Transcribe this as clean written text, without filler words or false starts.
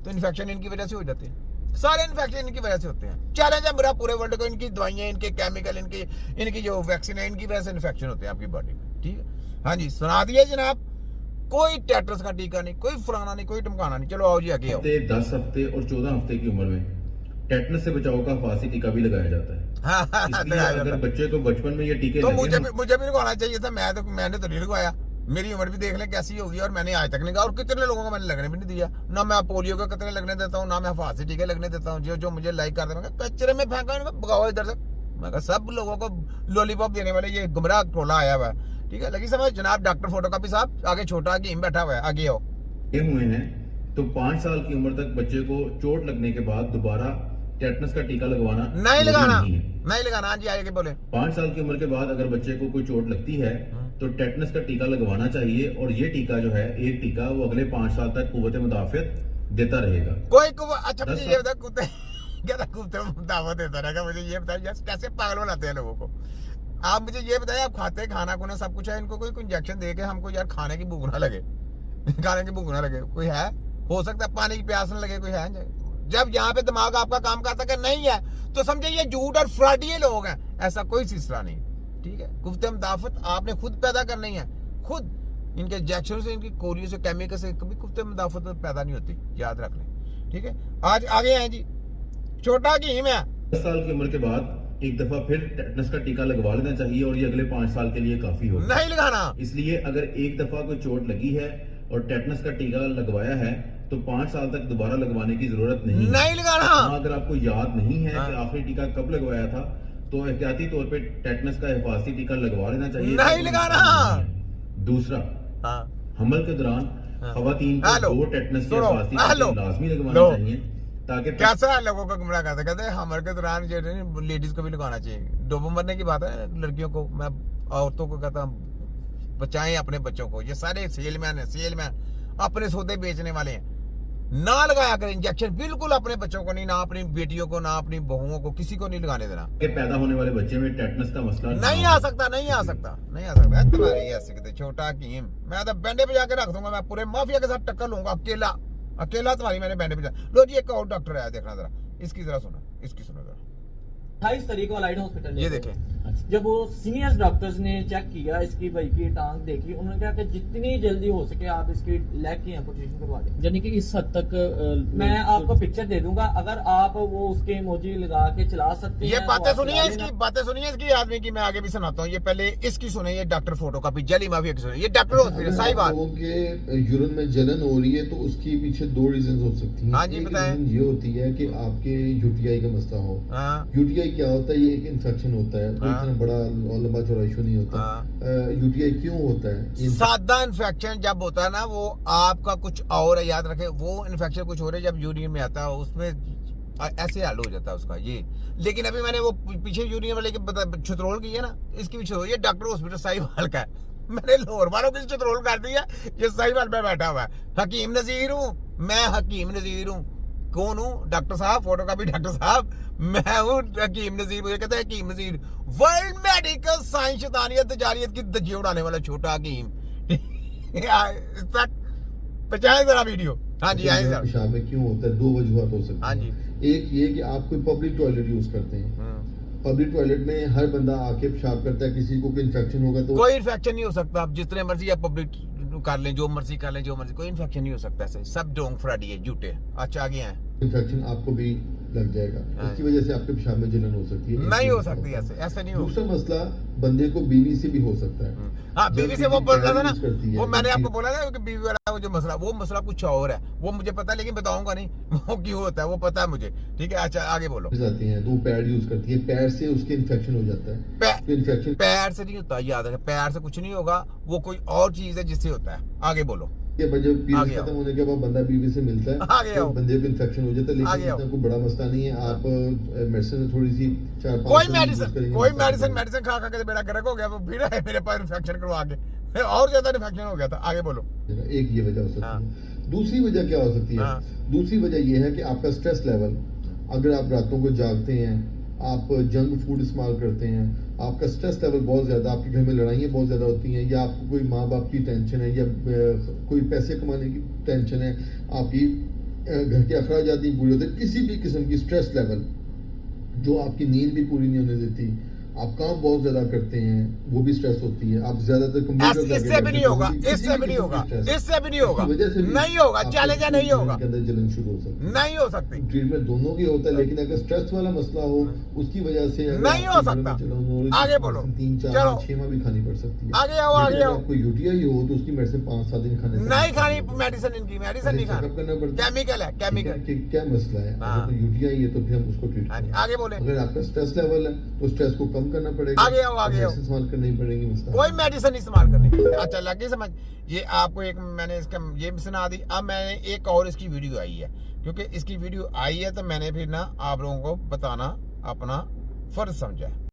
तो इन्फेक्शन इनकी वजह से हो जाते हैं, सारे इन्फेक्शन इनकी वजह से होते हैं। चैलेंज है मेरा पूरे वर्ल्ड को, इनकी दवाइयाँ, इनके केमिकल, इनकी जो वैक्सीन है, इनकी वजह से इन्फेक्शन होते हैं आपकी बॉडी में। ठीक है, हाँ जी, सुना दिए जनाब। कोई टेटस का टीका नहीं, कोई फलाना नहीं, कोई टमकाना नहीं। चलो आओ जी आगे आओ। 10 हफ्ते और 14 हफ्ते की उम्र में टेटनस से बचाव का फांसी टीका भी लगाया जाता है। इसलिए अगर बच्चे को बचपन में ये टीके तो मुझे भी लगवाना चाहिए था। मैंने तो नहीं लगवाया। मेरी उम्र भी देख ले कैसी होगी, और मैंने आज तक नहीं कहा। और कितने लोगों को मैंने लगने भी नहीं दिया। ना मैं पोलियो का कितने लगने देता हूँ, ना मैं फांसी टीके लगने देता हूँ। जो मुझे लाइक करते हैं कचरे में फेंका, भगाओ इधर से। मैं कहा सब लोगों को लॉलीपॉप देने वाले ये गुमराह टोला आया हुआ है। ठीक है, लगी समझ जनाब। डॉक्टर फोटोकॉपी साहब आगे छोटा हकीम बैठा हुआ है, आगे आओ। ये हुए हैं तो 5 साल की उम्र तक बच्चे को चोट लगने के बाद दोबारा टेटनस का टीका लगवाना नहीं लगाना। हाँ जी आगे बोले। 5 साल की उम्र के बाद अगर बच्चे को कोई चोट लगती है तो टेटनस का टीका लगवाना चाहिए, और ये टीका जो है, एक टीका, वो अगले 5 साल तक कुव्वत मुदाफियत देता रहेगा। अच्छा मुझे ये बता, कुत्ते दावत देता रहेगा। मुझे ये बताइए कैसे पागल बनाते हैं लोगों को। आप मुझे ये बताइए, आप खाते खाना खुना सब कुछ है, इनको कोई इंजेक्शन दे के हमको यार खाने की भूख ना लगे, खाने की भूख ना लगे, कोई है? हो सकता है पानी की प्यास न लगे, कोई है? जब यहाँ पे दिमाग आपका काम करता है नहीं है, तो समझे ये झूठ और फ्रॉडी लोग हैं। ऐसा कोई सिलसिला नहीं। ठीक है, कुफ्ते मुदाफत आपने खुद पैदा करनी है, खुद। इनके इंजेक्शन से, इनकी कोरियो से, केमिकल से कभी कुफ्ते मुदाफत पैदा नहीं होती, याद रख लें। ठीक है, आज आगे हैं जी, छोटा हकीम है। 10 साल की उम्र के बाद एक दफा फिर टेटनस का टीका लगवा लेना चाहिए, और ये अगले 5 साल के लिए काफी होगा। नहीं लगाना। इसलिए अगर एक दफा कोई चोट लगी है और टेटनस का टीका लगवाया है तो 5 साल तक दोबारा लगवाने की जरूरत नहीं लगाना। अगर आपको याद नहीं है कि आखिरी टीका कब लगवाया था, तो एहतियाती तौर पे टेटनस का हिफाजती टीका लगवा लेना चाहिए। नहीं लगाना। दूसरा, हमल के दौरान खवातीन को 2 टेटनस के हिफाजती टीके लाजमी लगवाने चाहिए, ताकि कैसा लोगों को गुमराह करते कहते हैं हमर के दौरान जो लेडीज को भी लगाना चाहिए। डोबो मरने की बात है लड़कियों को, मैं औरतों को कहता हूँ बचाएं अपने बच्चों को। ये सारे सेलमैन है, सेलमैन अपने सौदे बेचने वाले हैं। ना लगाया करें इंजेक्शन, बिल्कुल अपने बच्चों को नहीं, ना अपनी बेटियों को, ना अपनी बहुओं को, किसी को नहीं लगाने देना। कि पैदा होने वाले बच्चे में टेटनस का मसला नहीं आ सकता, नहीं आ सकता, नहीं आ सकता। तुम्हारी ऐसे कहते छोटा हकीम, मैं तो बैंडे पे जाके रख दूंगा, मैं पूरे माफिया के साथ टक्कर लूंगा अकेला तुम्हारी मैंने बैंडे पे जा। लो जी एक और डॉक्टर आया, देखना जरा इसकी, जरा सुनो, इसकी सुनो जरा। 28 तारीख को लाइट हॉस्पिटल ये देखें, जब वो सीनियर डॉक्टर्स ने चेक किया, इसकी भाई की टांग देखी, उन्होंने कहा कि जितनी जल्दी हो सके आप इसकी लेग की एम्पुटेशन करवा दें। यानी कि इस हद तक मैं आपको पिक्चर दे दूंगा, अगर आप वो उसके इमोजी लगा के चला सकते हैं। ये बातें सुनिए, इसकी बातें सुनिए, इसकी आदमी की मैं आगे भी सुनाता हूँ। ये पहले इसकी सुने, ये डॉक्टर फोटोकॉपी जली माफिया की सुने। ये डॉक्टर हॉस्पिटल सही बात। लोगों के यूरिन में जलन हो रही है तो उसके पीछे 2 रीजन हो सकती हैं। हाँ जी बताएं। ये होती है कि आपके यूटीआई का मसला हो। यूटीआई क्या होता है? ये एक इन्फेक्शन होता है, कोई इतना बड़ा लंबा चौड़ा इशू नहीं होता। यूटीआई क्यों होता है? सादा इन्फेक्शन जब होता है ना, वो आपका कुछ और है, याद रखे। वो इन्फेक्शन कुछ हो रहा है, जब यूरिन में आता है उसमें ऐसे हल हो जाता है उसका ये। लेकिन अभी मैंने वो पीछे यूरिन वाले के छतरोल की है ना, इसकी भी ये डॉक्टर हॉस्पिटल साहिवाल का है। मैंने लाहौर वालों की छतरोल कर दिया, ये साहिवाल में बैठा हुआ है। हकीम नजीर हूँ मैं, हकीम नजीर हूँ। कौन हूँ? डॉक्टर साहब, फोटोकॉपी डॉक्टर साहब, मैं हूँ हकीम नजीर। मुझे कहते हैं हकीम नजीर, वर्ल्ड मेडिकल साइंस शैतानियत तजारियत की धज्जी उड़ाने वाला छोटा हकीम। तक पहुंचाए जरा वीडियो। हाँ जी आए सर। पेशाब में क्यों होता है? 2 वजूहत हो सकती है। हाँ जी, एक ये कि आप कोई पब्लिक टॉयलेट यूज करते हैं, पब्लिक टॉयलेट में हर बंदा आके पेशाब करता है, किसी को कोई इन्फेक्शन होगा तो कोई इन्फेक्शन नहीं हो सकता। आप जितने मर्जी आप पब्लिक कर लें, जो मर्जी कर लें, जो मर्जी, कोई इन्फेक्शन नहीं हो सकता। ऐसे सब डोंग फ्राडी है, झूठे। अच्छा आगे हैं, इन्फेक्शन आपको भी लग जाएगा। इसकी वजह से आपके पेशाब में जलन हो सकती है। नहीं हो सकती, ऐसे नहीं हो। दूसरा मसला, बंदे को बीवी से भी हो सकता है। हाँ बीवी से वो बोल रहा था ना, वो मैंने आपको बोला था कि बीवी वाला वो जो मसला, वो मसला कुछ और है। वो मुझे पता है, लेकिन बताऊंगा नहीं वो क्यों होता है, वो पता है मुझे। ठीक है, अच्छा आगे बोलो। जाती हैं तो पैड यूज करती है, पैर से उसके इन्फेक्शन हो जाता है। इन्फेक्शन पैर से नहीं होता, याद रखें, पैर से कुछ नहीं होगा, वो कोई और चीज है जिससे होता है। आगे बोलो। जब पीरियड खत्म होने के बाद बंदा बीवी से मिलता है तो बंदे को इन्फेक्शन हो जाता है, लेकिन इतना कोई बड़ा मसला नहीं है। आप मेडिसिन थोड़ी सी 4-5 कोई मेडिसिन खा के मेरा गर्क हो गया, वो फिर है मेरे पास इन्फेक्शन करवा के और ज्यादा इन्फेक्शन हो गया था। आगे बोलो। एक ये वजह हो सकती है। दूसरी वजह क्या हो सकती है? दूसरी वजह ये है कि आपका स्ट्रेस लेवल, अगर आप रातों को जागते हैं, आप जंक फूड इस्तेमाल करते हैं, आपका स्ट्रेस लेवल बहुत ज़्यादा, आपके घर में लड़ाइयाँ बहुत ज़्यादा होती हैं, या आपको कोई माँ बाप की टेंशन है, या कोई पैसे कमाने की टेंशन है, आपकी घर के अखराजात नहीं पूरे होते, किसी भी किस्म की स्ट्रेस लेवल जो आपकी नींद भी पूरी नहीं होने देती, आप काम बहुत ज्यादा करते हैं, वो भी स्ट्रेस होती है। आप ज्यादातर कंप्यूटर इससे भी नहीं होगा, इससे भी नहीं होगा, इससे भी नहीं होगा, नहीं होगा, चैलेंज नहीं होगा, के अंदर जलन शुरू हो सकती है, नहीं हो सकती। ट्रीटमेंट दोनों की होता है, लेकिन अगर स्ट्रेस वाला मसला हो उसकी वजह से नहीं हो सकता। आगे बोलो, 3-4 चलो। 6 माह भी खानी पड़ सकती है। आगे आओ, आगे आओ। आपको यूटीआई हो तो उसकी मेडिसिन 5-7 दिन खाने नहीं खानी मेडिसिन, इनकी मेडिसिन नहीं खानी, करना पड़ता है। केमिकल है, केमिकल। कि क्या मसला है, हाँ। अगर यूटीआई है तो फिर हम उसको ट्रीट हाँ जी, करें। आगे बोले, अगर आपका स्ट्रेस लेवल है तो स्ट्रेस को कम करना पड़ेगा, आगे आओ, आगे आओ। मेडिसिन इस्तेमाल करनी पड़ेगी मसला। कोई मेडिसिन इस्तेमाल करनी। अच्छा लगी समझ? ये आपको एक मैंने इसका ये भी सुना दी। अब मैंने एक और इसकी वीडियो आई है, क्योंकि इसकी वीडियो आई है तो मैंने फिर ना आप लोगों को बताना अपना फर्ज समझा है।